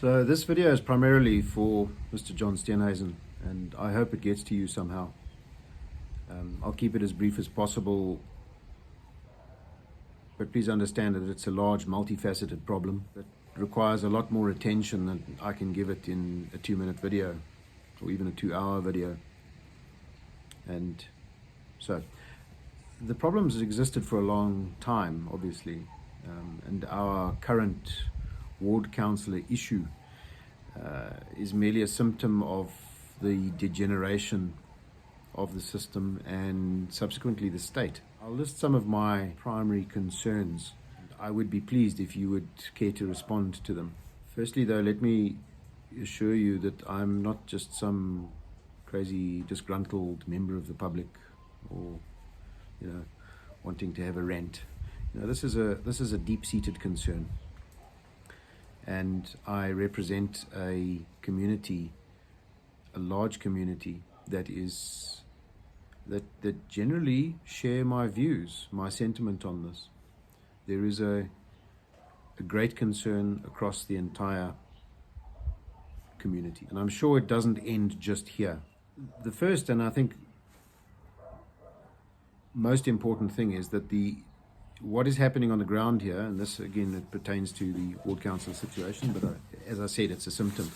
So this video is primarily for Mr. John Steenhuisen, and I hope it gets to you somehow. I'll keep it as brief as possible, but please understand that it's a large, multifaceted problem that requires a lot more attention than I can give it in a 2-minute video or even a 2-hour video. And so the problems existed for a long time, obviously, and our current ward councillor issue is merely a symptom of the degeneration of the system and subsequently the state. I'll list some of my primary concerns. I would be pleased if you would care to respond to them. Firstly, though, let me assure you that I'm not just some crazy disgruntled member of the public or wanting to have a rant. This is a deep-seated concern, and I represent a community, a large community that generally share my views, my sentiment on this. There is a great concern across the entire community, and I'm sure it doesn't end just here. The first, and I think most important thing, is that what is happening on the ground here, and this again, it pertains to the ward council situation, but as I said, it's a symptom.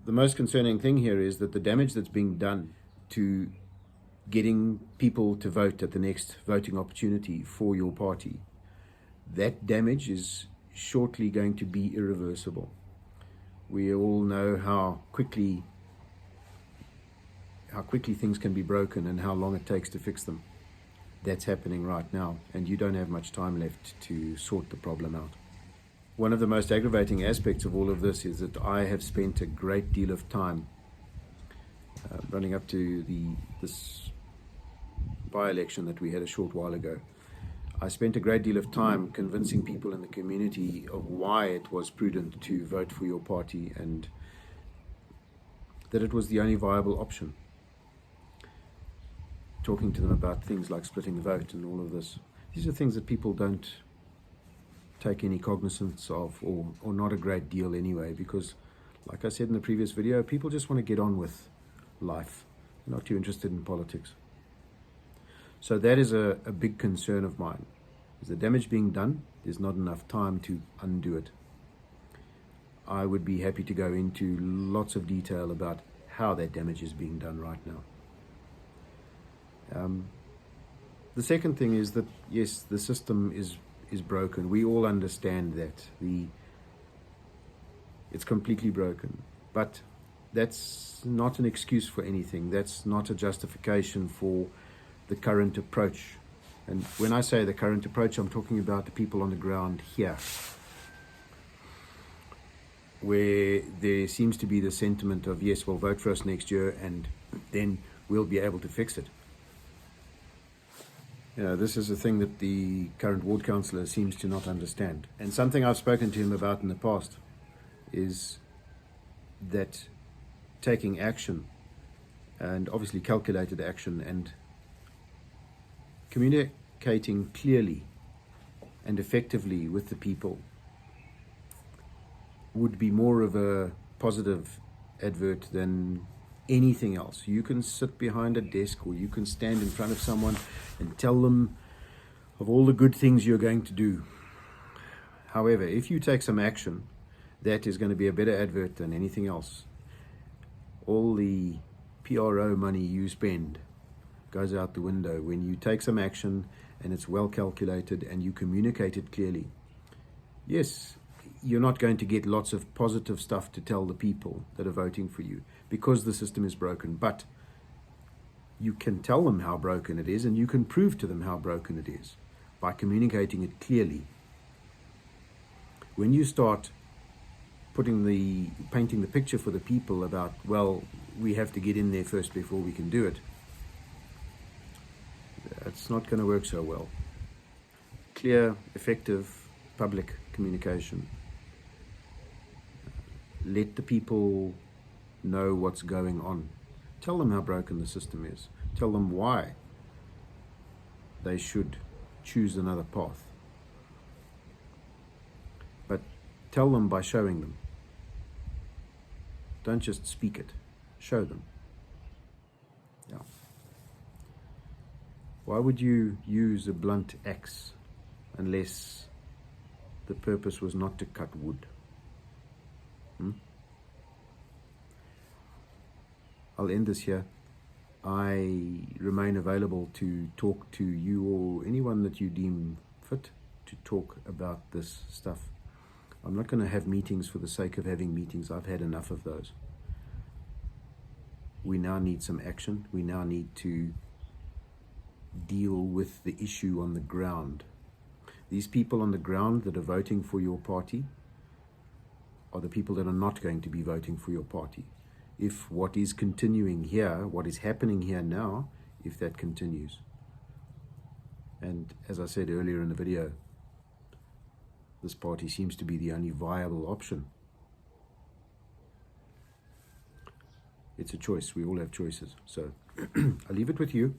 The most concerning thing here is that the damage that's being done to getting people to vote at the next voting opportunity for your party, that damage is shortly going to be irreversible. We all know how quickly things can be broken and how long it takes to fix them. That's happening right now, and you don't have much time left to sort the problem out. One of the most aggravating aspects of all of this is that I have spent a great deal of time running up to this by-election that we had a short while ago. I spent a great deal of time convincing people in the community of why it was prudent to vote for your party and that it was the only viable option. Talking to them about things like splitting the vote and all of this. These are things that people don't take any cognizance of, or not a great deal anyway, because like I said in the previous video, people just want to get on with life. They're not too interested in politics. So that is a big concern of mine. Is the damage being done? There's not enough time to undo it. I would be happy to go into lots of detail about how that damage is being done right now. The second thing is that, yes, the system is broken. We all understand that. It's completely broken. But that's not an excuse for anything. That's not a justification for the current approach. And when I say the current approach, I'm talking about the people on the ground here, where there seems to be the sentiment of, yes, well, vote for us next year and then we'll be able to fix it. This is a thing that the current ward councillor seems to not understand. And something I've spoken to him about in the past is that taking action, and obviously calculated action, and communicating clearly and effectively with the people would be more of a positive advert than anything else. You can sit behind a desk or you can stand in front of someone and tell them of all the good things you're going to do. However, if you take some action, that is going to be a better advert than anything else. All the PRO money you spend goes out the window when you take some action and it's well calculated and you communicate it clearly. Yes, you're not going to get lots of positive stuff to tell the people that are voting for you because the system is broken, but you can tell them how broken it is and you can prove to them how broken it is by communicating it clearly. When you start painting the picture for the people about, well, we have to get in there first before we can do it, it's not going to work so well. Clear, effective public communication. Let the people know what's going on. Tell them how broken the system is. Tell them why they should choose another path. But Tell them by showing them. Don't just speak it, show them. Yeah. Why would you use a blunt axe unless the purpose was not to cut wood? I'll end this here. I remain available to talk to you or anyone that you deem fit to talk about this stuff. I'm not going to have meetings for the sake of having meetings. I've had enough of those. We now need some action. We now need to deal with the issue on the ground. These people on the ground that are voting for your party are the people that are not going to be voting for your party. If what is continuing here, what is happening here now, if that continues. And as I said earlier in the video, this party seems to be the only viable option. It's a choice. We all have choices. So I'll leave it with you.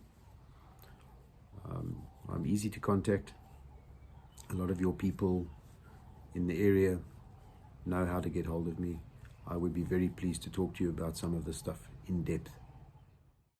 I'm easy to contact. A lot of your people in the area know how to get hold of me. I would be very pleased to talk to you about some of this stuff in depth.